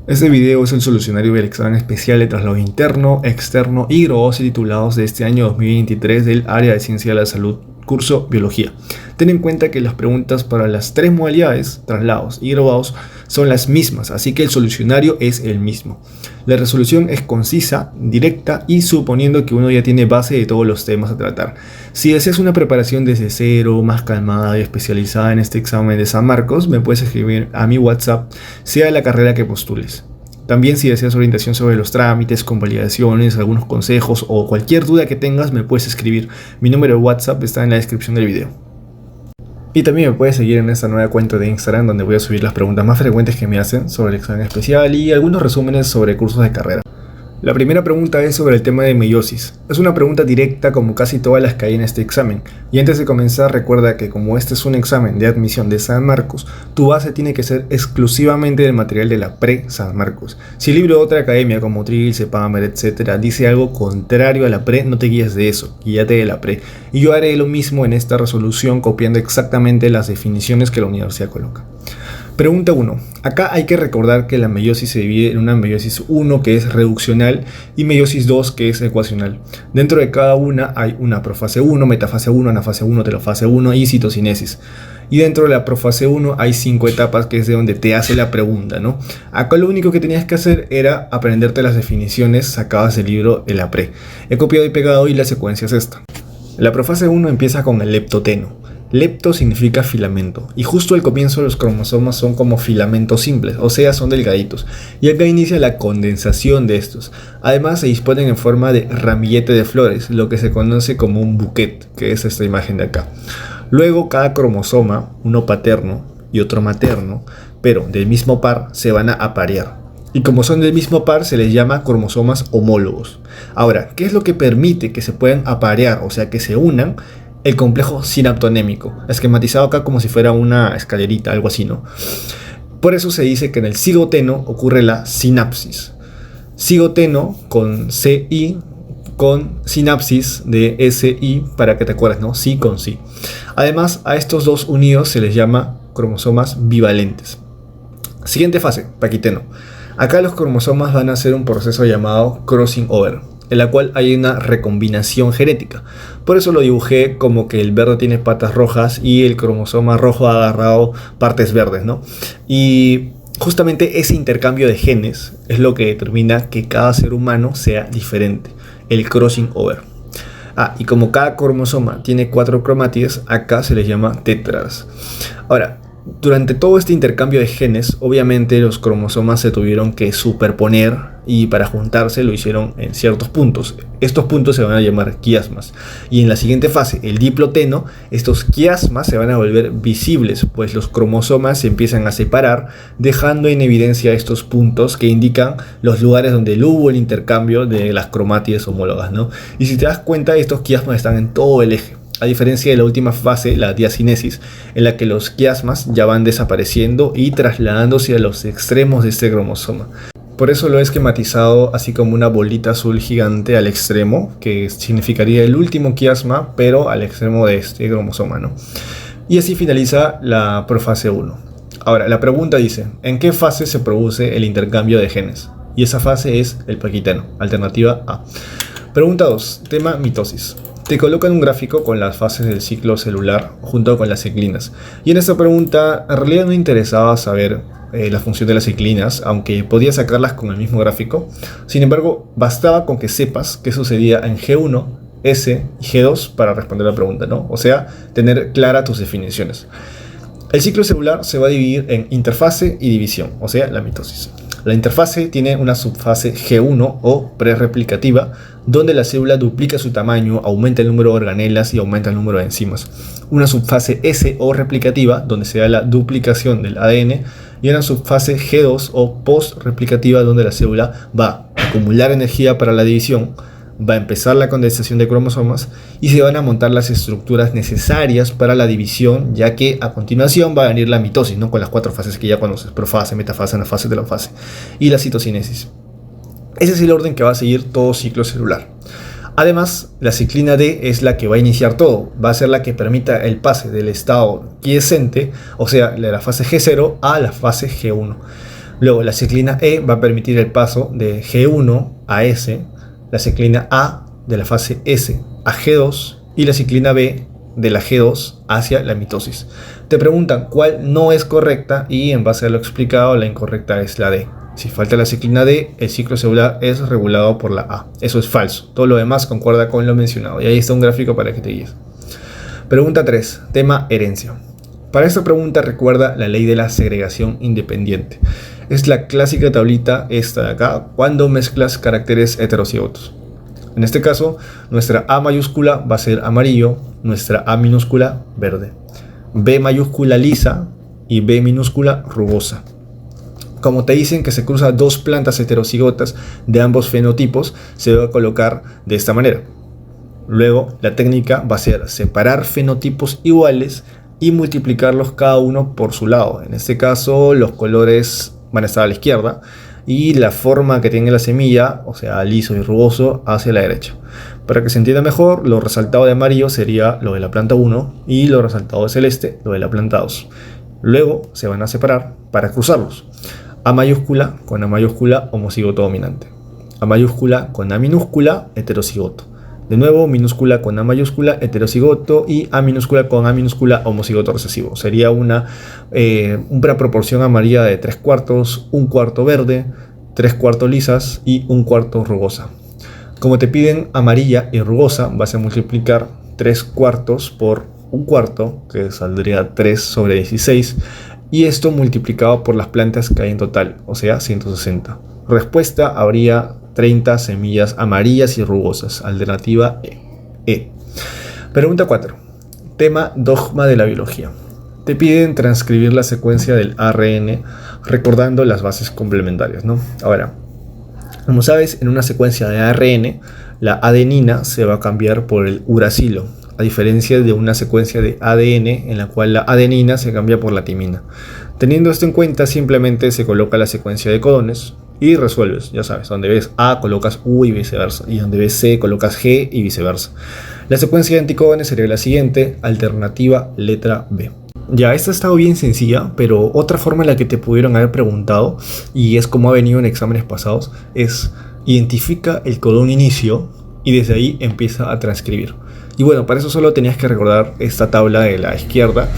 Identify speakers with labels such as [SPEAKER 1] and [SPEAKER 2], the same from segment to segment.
[SPEAKER 1] Este video es el solucionario del examen especial de traslado interno, externo y graduados y titulados de este año 2023 del área de Ciencia de la Salud, curso Biología. Ten en cuenta que las preguntas para las tres modalidades, traslados y graduados, son las mismas, así que el solucionario es el mismo. La resolución es concisa, directa y suponiendo que uno ya tiene base de todos los temas a tratar. Si deseas una preparación desde cero, más calmada y especializada en este examen de San Marcos, me puedes escribir a mi WhatsApp, sea la carrera que postules. También si deseas orientación sobre los trámites, convalidaciones, algunos consejos o cualquier duda que tengas, me puedes escribir. Mi número de WhatsApp está en la descripción del video. Y también me puedes seguir en esta nueva cuenta de Instagram donde voy a subir las preguntas más frecuentes que me hacen sobre el examen especial y algunos resúmenes sobre cursos de carrera. La primera pregunta es sobre el tema de meiosis. Es una pregunta directa como casi todas las que hay en este examen. Y antes de comenzar, recuerda que como este es un examen de admisión de San Marcos, tu base tiene que ser exclusivamente del material de la pre-San Marcos. Si el libro de otra academia como Trill, Cepamer, etc. dice algo contrario a la pre, no te guíes de eso, guíate de la pre. Y yo haré lo mismo en esta resolución copiando exactamente las definiciones que la universidad coloca. Pregunta 1. Acá hay que recordar que la meiosis se divide en una meiosis 1 que es reduccional y meiosis 2 que es ecuacional. Dentro de cada una hay una profase 1, metafase 1, anafase 1, telofase 1 y citocinesis. Y dentro de la profase 1 hay 5 etapas que es de donde te hace la pregunta, ¿no? Acá lo único que tenías que hacer era aprenderte las definiciones sacadas del libro de la pre. He copiado y pegado y la secuencia es esta. La profase 1 empieza con el leptoteno. Lepto significa filamento y justo al comienzo los cromosomas son como filamentos simples, o sea son delgaditos, y acá inicia la condensación de estos. Además se disponen en forma de ramillete de flores, lo que se conoce como un bouquet, que es esta imagen de acá. Luego cada cromosoma, uno paterno y otro materno, pero del mismo par, se van a aparear. Y como son del mismo par se les llama cromosomas homólogos. Ahora, ¿qué es lo que permite que se puedan aparear, o sea que se unan? El complejo sinaptonémico, esquematizado acá como si fuera una escalerita, algo así, ¿no? Por eso se dice que en el cigoteno ocurre la sinapsis. Cigoteno con CI, con sinapsis de SI, para que te acuerdes, ¿no? Sí con sí. Además, a estos dos unidos se les llama cromosomas bivalentes. Siguiente fase, paquiteno. Acá los cromosomas van a hacer un proceso llamado crossing over, en la cual hay una recombinación genética. Por eso lo dibujé como que el verde tiene patas rojas y el cromosoma rojo ha agarrado partes verdes, ¿no? Y justamente ese intercambio de genes es lo que determina que cada ser humano sea diferente, el crossing over. Y como cada cromosoma tiene 4 cromátides, acá se les llama tétradas. Ahora, durante todo este intercambio de genes, obviamente los cromosomas se tuvieron que superponer y para juntarse lo hicieron en ciertos puntos. Estos puntos se van a llamar quiasmas. Y en la siguiente fase, el diploteno, estos quiasmas se van a volver visibles, pues los cromosomas se empiezan a separar, dejando en evidencia estos puntos que indican los lugares donde hubo el intercambio de las cromátides homólogas, ¿no? Y si te das cuenta, estos quiasmas están en todo el eje. A diferencia de la última fase, la diacinesis, en la que los quiasmas ya van desapareciendo y trasladándose a los extremos de este cromosoma. Por eso lo he esquematizado así como una bolita azul gigante al extremo, que significaría el último quiasma, pero al extremo de este cromosoma, ¿no? Y así finaliza la profase 1. Ahora, la pregunta dice, ¿en qué fase se produce el intercambio de genes? Y esa fase es el paquiteno, alternativa A. Pregunta 2, tema mitosis. Te colocan un gráfico con las fases del ciclo celular junto con las ciclinas. Y en esta pregunta en realidad me interesaba saber la función de las ciclinas, aunque podía sacarlas con el mismo gráfico. Sin embargo, bastaba con que sepas qué sucedía en G1, S y G2 para responder la pregunta, ¿no? O sea, tener claras tus definiciones. El ciclo celular se va a dividir en interfase y división, o sea, la mitosis. La interfase tiene una subfase G1 o prereplicativa, donde la célula duplica su tamaño, aumenta el número de organelas y aumenta el número de enzimas. Una subfase S o replicativa, donde se da la duplicación del ADN, y una subfase G2 o post-replicativa, donde la célula va a acumular energía para la división, va a empezar la condensación de cromosomas y se van a montar las estructuras necesarias para la división, ya que a continuación va a venir la mitosis, ¿no? Con las 4 fases que ya conoces: profase, metafase, anafase, telofase y la citocinesis. Ese es el orden que va a seguir todo ciclo celular. Además, la ciclina D es la que va a iniciar todo, va a ser la que permita el pase del estado quiescente, o sea, de la fase G0 a la fase G1. Luego la ciclina E va a permitir el paso de G1 a S, la ciclina A de la fase S a G2 y la ciclina B de la G2 hacia la mitosis. Te preguntan cuál no es correcta y en base a lo explicado la incorrecta es la D. Si falta la ciclina D, el ciclo celular es regulado por la A. Eso es falso. Todo lo demás concuerda con lo mencionado. Y ahí está un gráfico para que te guíes. Pregunta 3. Tema herencia. Para esta pregunta recuerda la ley de la segregación independiente. Es la clásica tablita esta de acá cuando mezclas caracteres heterocigotos. En este caso, nuestra A mayúscula va a ser amarillo, nuestra A minúscula verde, B mayúscula lisa y B minúscula rugosa. Como te dicen que se cruzan dos plantas heterocigotas de ambos fenotipos, se va a colocar de esta manera. Luego, la técnica va a ser separar fenotipos iguales y multiplicarlos cada uno por su lado. En este caso, los colores van a estar a la izquierda y la forma que tiene la semilla, o sea, liso y rugoso, hacia la derecha. Para que se entienda mejor, lo resaltado de amarillo sería lo de la planta 1 y lo resaltado de celeste, lo de la planta 2. Luego se van a separar para cruzarlos. A mayúscula con A mayúscula, homocigoto dominante. A mayúscula con A minúscula, heterocigoto. De nuevo, minúscula con A mayúscula, heterocigoto, y A minúscula con A minúscula, homocigoto recesivo. Sería una proporción amarilla de 3/4, 1/4 verde, 3/4 lisas y 1/4 rugosa. Como te piden amarilla y rugosa, vas a multiplicar 3/4 por 1/4, que saldría 3/16, y esto multiplicado por las plantas que hay en total, o sea, 160. Respuesta: habría 30 semillas amarillas y rugosas. Alternativa E. Pregunta 4. Tema dogma de la biología. Te piden transcribir la secuencia del ARN recordando las bases complementarias, ¿no? Ahora, como sabes, en una secuencia de ARN, la adenina se va a cambiar por el uracilo, a diferencia de una secuencia de ADN en la cual la adenina se cambia por la timina. Teniendo esto en cuenta, simplemente se coloca la secuencia de codones y resuelves. Ya sabes, donde ves A colocas U y viceversa, y donde ves C colocas G y viceversa. La secuencia de anticodones sería la siguiente: alternativa letra B. Ya, esta ha estado bien sencilla, pero otra forma en la que te pudieron haber preguntado, y es como ha venido en exámenes pasados, es identifica el codón inicio y desde ahí empieza a transcribir. Y bueno, para eso solo tenías que recordar esta tabla de la izquierda,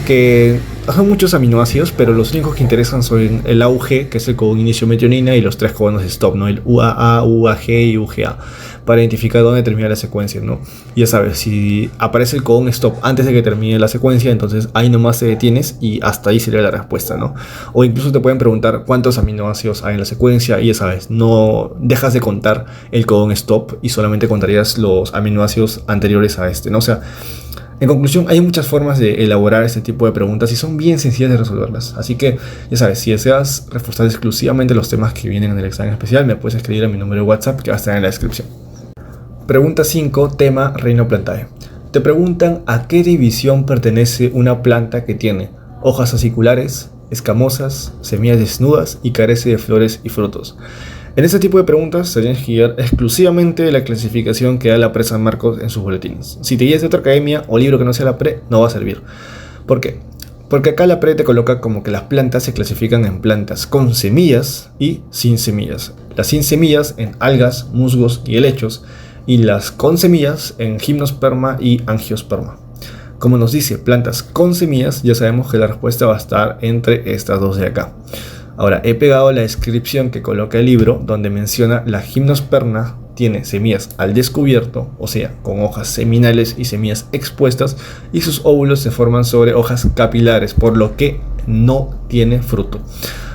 [SPEAKER 1] que son muchos aminoácidos, pero los únicos que interesan son el AUG, que es el codón inicio metionina, y los tres codones de stop, ¿no? El UAA, UAG y UGA, para identificar dónde termina la secuencia, ¿no? Y ya sabes, si aparece el codón stop antes de que termine la secuencia, entonces ahí nomás te detienes y hasta ahí sería la respuesta, ¿no? O incluso te pueden preguntar cuántos aminoácidos hay en la secuencia y ya sabes, no dejas de contar el codón stop y solamente contarías los aminoácidos anteriores a este, ¿no? O sea, en conclusión, hay muchas formas de elaborar este tipo de preguntas y son bien sencillas de resolverlas. Así que, ya sabes, si deseas reforzar exclusivamente los temas que vienen en el examen especial, me puedes escribir a mi número de WhatsApp que va a estar en la descripción. Pregunta 5, tema Reino Plantae. Te preguntan a qué división pertenece una planta que tiene hojas aciculares, escamosas, semillas desnudas y carece de flores y frutos. En este tipo de preguntas se tienes que guiar exclusivamente de la clasificación que da la PRE San Marcos en sus boletines. Si te guías de otra academia o libro que no sea la PRE, no va a servir. ¿Por qué? Porque acá la PRE te coloca como que las plantas se clasifican en plantas con semillas y sin semillas. Las sin semillas en algas, musgos y helechos, y las con semillas en gimnosperma y angiosperma. Como nos dice plantas con semillas, ya sabemos que la respuesta va a estar entre estas dos de acá. Ahora, he pegado la descripción que coloca el libro, donde menciona la gimnosperma tiene semillas al descubierto, o sea, con hojas seminales y semillas expuestas, y sus óvulos se forman sobre hojas capilares, por lo que no tiene fruto.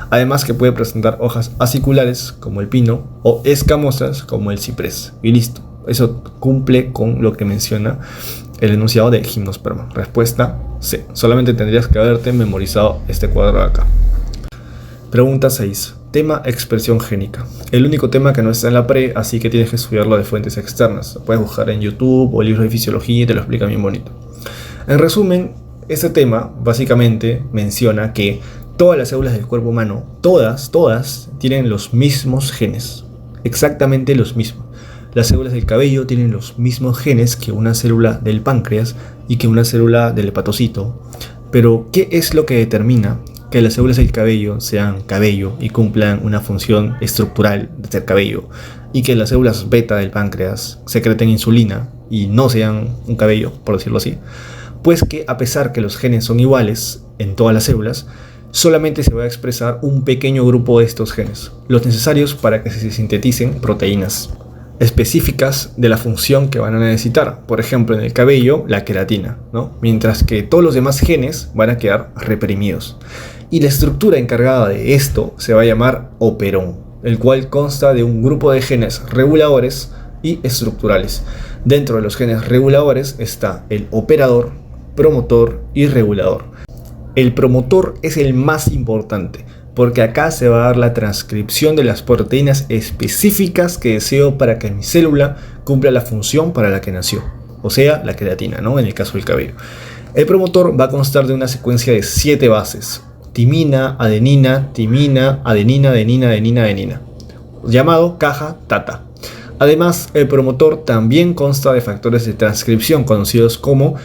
[SPEAKER 1] Además que puede presentar hojas aciculares, como el pino, o escamosas, como el ciprés. Y listo, eso cumple con lo que menciona el enunciado de gimnosperma. Respuesta C. Solamente tendrías que haberte memorizado este cuadro de acá. Pregunta 6. Tema expresión génica. El único tema que no está en la PRE, así que tienes que estudiarlo de fuentes externas. Lo puedes buscar en YouTube o libros de fisiología y te lo explica bien bonito. En resumen, este tema básicamente menciona que todas las células del cuerpo humano, todas, tienen los mismos genes. Exactamente los mismos. Las células del cabello tienen los mismos genes que una célula del páncreas y que una célula del hepatocito. Pero, ¿qué es lo que determina que las células del cabello sean cabello y cumplan una función estructural de ser cabello, y que las células beta del páncreas secreten insulina y no sean un cabello, por decirlo así, pues que a pesar que los genes son iguales en todas las células, solamente se va a expresar un pequeño grupo de estos genes, los necesarios para que se sinteticen proteínas específicas de la función que van a necesitar. Por ejemplo, en el cabello, la queratina, ¿no? Mientras que todos los demás genes van a quedar reprimidos. Y la estructura encargada de esto se va a llamar operón, el cual consta de un grupo de genes reguladores y estructurales. Dentro de los genes reguladores está el operador, promotor y regulador. El promotor es el más importante, porque acá se va a dar la transcripción de las proteínas específicas que deseo para que mi célula cumpla la función para la que nació, o sea, la queratina, ¿no? En el caso del cabello. El promotor va a constar de una secuencia de 7 bases: timina, adenina, adenina, adenina, llamado caja TATA. Además, el promotor también consta de factores de transcripción conocidos como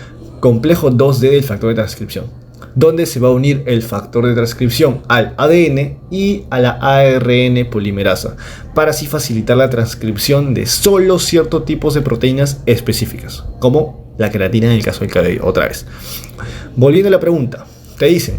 [SPEAKER 1] complejo 2D del factor de transcripción, donde se va a unir el factor de transcripción al ADN y a la ARN polimerasa, para así facilitar la transcripción de solo ciertos tipos de proteínas específicas, como la queratina en el caso del cabello. Otra vez, volviendo a la pregunta, te dicen,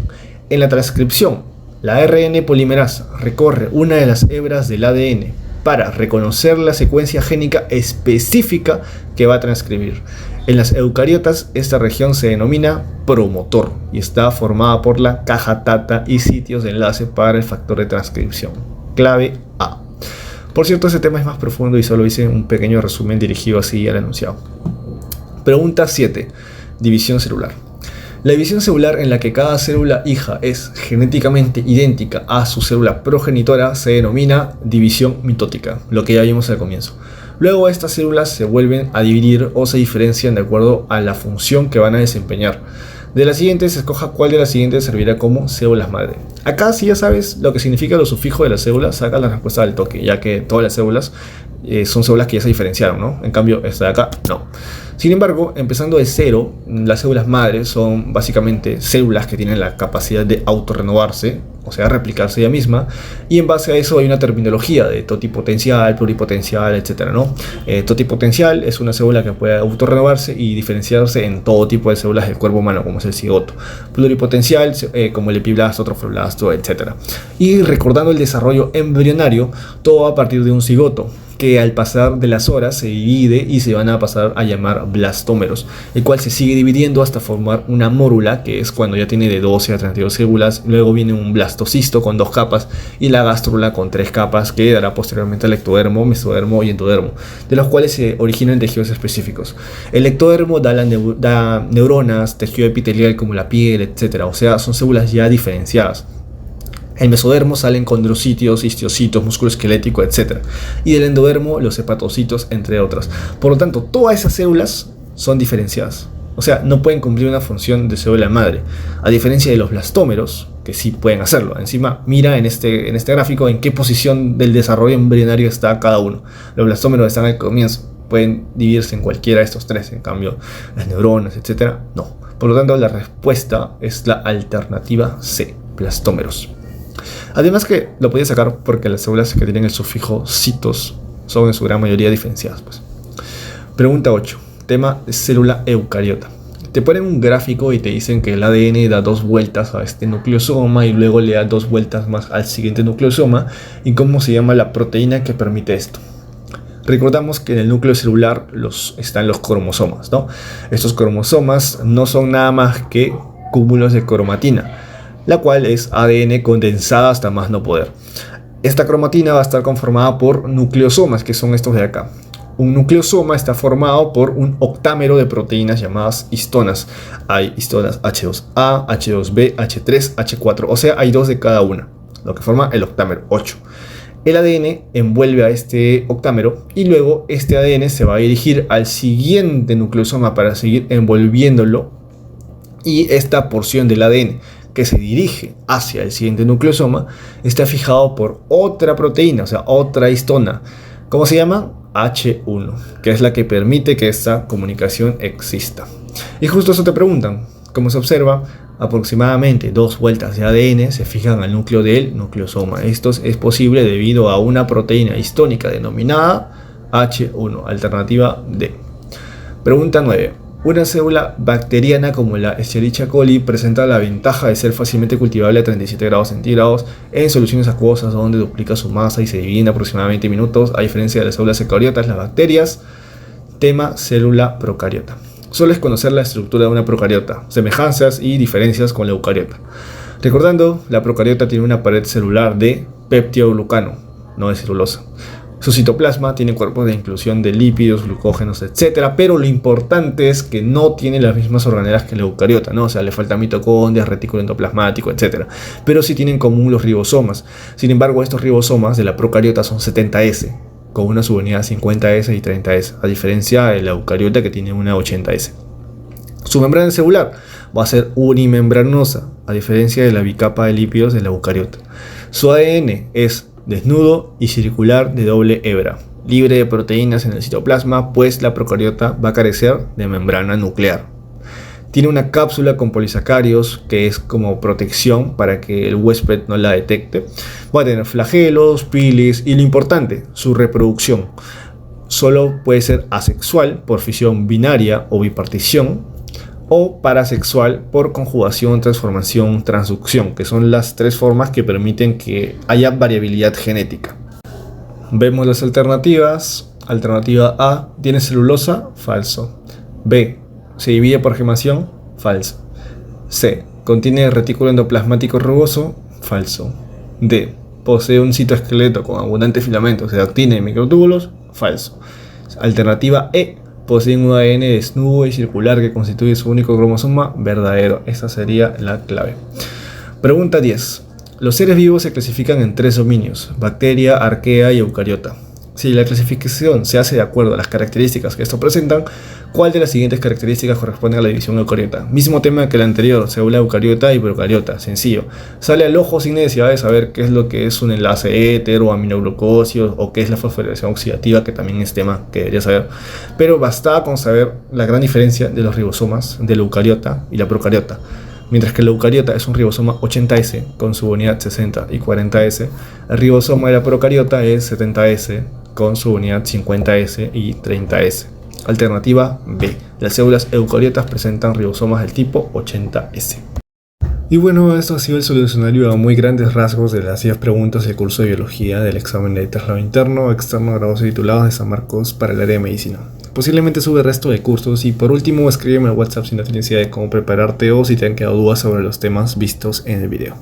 [SPEAKER 1] en la transcripción, la ARN polimerasa recorre una de las hebras del ADN para reconocer la secuencia génica específica que va a transcribir. En las eucariotas, esta región se denomina promotor y está formada por la caja TATA y sitios de enlace para el factor de transcripción. Clave A. Por cierto, este tema es más profundo y solo hice un pequeño resumen dirigido así al enunciado. Pregunta 7. División celular. La división celular, en la que cada célula hija es genéticamente idéntica a su célula progenitora, se denomina división mitótica, lo que ya vimos al comienzo. Luego estas células se vuelven a dividir o se diferencian de acuerdo a la función que van a desempeñar. De las siguientes, se escoja cuál de las siguientes servirá como células madre. Acá, si ya sabes lo que significa los sufijos de las células, saca la respuesta al toque, ya que todas las células son células que ya se diferenciaron, ¿no? En cambio, esta de acá, no. Sin embargo, empezando de cero, las células madres son básicamente células que tienen la capacidad de autorrenovarse, o sea, replicarse ella misma, y en base a eso hay una terminología de totipotencial, pluripotencial, etc., ¿no? Totipotencial es una célula que puede autorrenovarse y diferenciarse en todo tipo de células del cuerpo humano, como es el cigoto. Pluripotencial, como el epiblasto, trofoblasto, etc. Y recordando el desarrollo embrionario, todo va a partir de un cigoto, que al pasar de las horas se divide y se van a pasar a llamar blastómeros, el cual se sigue dividiendo hasta formar una mórula, que es cuando ya tiene de 12 a 32 células. Luego viene un blastocisto con 2 capas y la gástrula con 3 capas, que dará posteriormente al ectodermo, mesodermo y endodermo, de los cuales se originan tejidos específicos. El ectodermo da neuronas, tejido epitelial como la piel, etc. O sea, son células ya diferenciadas. El mesodermo salen condrocitos, histiocitos, músculo esquelético, etc. Y del endodermo los hepatocitos, entre otras. Por lo tanto, todas esas células son diferenciadas. O sea, no pueden cumplir una función de célula madre. A diferencia de los blastómeros, que sí pueden hacerlo. Encima, mira en este gráfico en qué posición del desarrollo embrionario está cada uno. Los blastómeros están al comienzo. Pueden dividirse en cualquiera de estos tres. En cambio, las neuronas, etc. no. Por lo tanto, la respuesta es la alternativa C, blastómeros. Además que lo podía sacar porque las células que tienen el sufijo citos son en su gran mayoría diferenciadas, pues. Pregunta 8. Tema de célula eucariota. Te ponen un gráfico y te dicen que el ADN da 2 vueltas a este nucleosoma y luego le da 2 vueltas más al siguiente nucleosoma, y cómo se llama la proteína que permite esto. Recordamos que en el núcleo celular están los cromosomas, ¿no? Estos cromosomas no son nada más que cúmulos de cromatina, la cual es ADN condensada hasta más no poder. Esta cromatina va a estar conformada por nucleosomas, que son estos de acá. Un nucleosoma está formado por un octámero de proteínas llamadas histonas. Hay histonas H2A, H2B, H3, H4, o sea, hay 2 de cada una, lo que forma el octámero, 8. El ADN envuelve a este octámero y luego este ADN se va a dirigir al siguiente nucleosoma para seguir envolviéndolo, y esta porción del ADN que se dirige hacia el siguiente nucleosoma está fijado por otra proteína, o sea, otra histona. ¿Cómo se llama? H1, que es la que permite que esta comunicación exista. Y justo eso te preguntan. Como se observa, Aproximadamente 2 vueltas de ADN se fijan al núcleo del nucleosoma. Esto es posible debido a una proteína histónica denominada H1, alternativa D. Pregunta 9. Una célula bacteriana como la Escherichia coli presenta la ventaja de ser fácilmente cultivable a 37 grados centígrados en soluciones acuosas donde duplica su masa y se divide en aproximadamente minutos, a diferencia de las células eucariotas, las bacterias. Tema célula procariota. Sueles conocer la estructura de una procariota, semejanzas y diferencias con la eucariota. Recordando, la procariota tiene una pared celular de peptidoglucano, no de celulosa. Su citoplasma tiene cuerpos de inclusión de lípidos, glucógenos, etc. Pero lo importante es que no tiene las mismas organelas que la eucariota, ¿no? O sea, le faltan mitocondrias, retículo endoplasmático, etc. Pero sí tienen en común los ribosomas. Sin embargo, estos ribosomas de la procariota son 70S, con una subunidad 50S y 30S, a diferencia de la eucariota que tiene una 80S. Su membrana celular va a ser unimembranosa, a diferencia de la bicapa de lípidos de la eucariota. Su ADN es desnudo y circular de doble hebra, libre de proteínas en el citoplasma, pues la procariota va a carecer de membrana nuclear. Tiene una cápsula con polisacáridos que es como protección para que el huésped no la detecte. Va a tener flagelos, pilis y lo importante, su reproducción. Solo puede ser asexual por fisión binaria o bipartición, o parasexual por conjugación, transformación, transducción, que son las 3 formas que permiten que haya variabilidad genética. Vemos las alternativas. Alternativa A, ¿tiene celulosa? Falso. B, ¿se divide por gemación? Falso. C, ¿contiene retículo endoplasmático rugoso? Falso. D, ¿posee un citoesqueleto con abundantes filamentos de actina y microtúbulos? Falso. Alternativa E, poseen un ADN desnudo y circular que constituye su único cromosoma. Verdadero. Esta sería la clave. Pregunta 10. Los seres vivos se clasifican en 3 dominios: bacteria, arquea y eucariota. Si la clasificación se hace de acuerdo a las características que estos presentan, ¿cuál de las siguientes características corresponde a la división eucariota? Mismo tema que el anterior, célula eucariota y procariota, sencillo. Sale al ojo sin necesidad de saber qué es lo que es un enlace éter o aminoglucósidos o qué es la fosforilación oxidativa, que también es tema que debería saber. Pero bastaba con saber la gran diferencia de los ribosomas de la eucariota y la procariota. Mientras que la eucariota es un ribosoma 80S con su unidad 60 y 40S, el ribosoma de la procariota es 70S con su unidad 50S y 30S. Alternativa B. Las células eucariotas presentan ribosomas del tipo 80S. Y bueno, esto ha sido el solucionario a muy grandes rasgos de las 10 preguntas del curso de biología del examen de traslado interno, externo, grados y titulados de San Marcos para el área de medicina. Posiblemente sube el resto de cursos y por último escríbeme al WhatsApp si no tienes idea de cómo prepararte o si te han quedado dudas sobre los temas vistos en el video.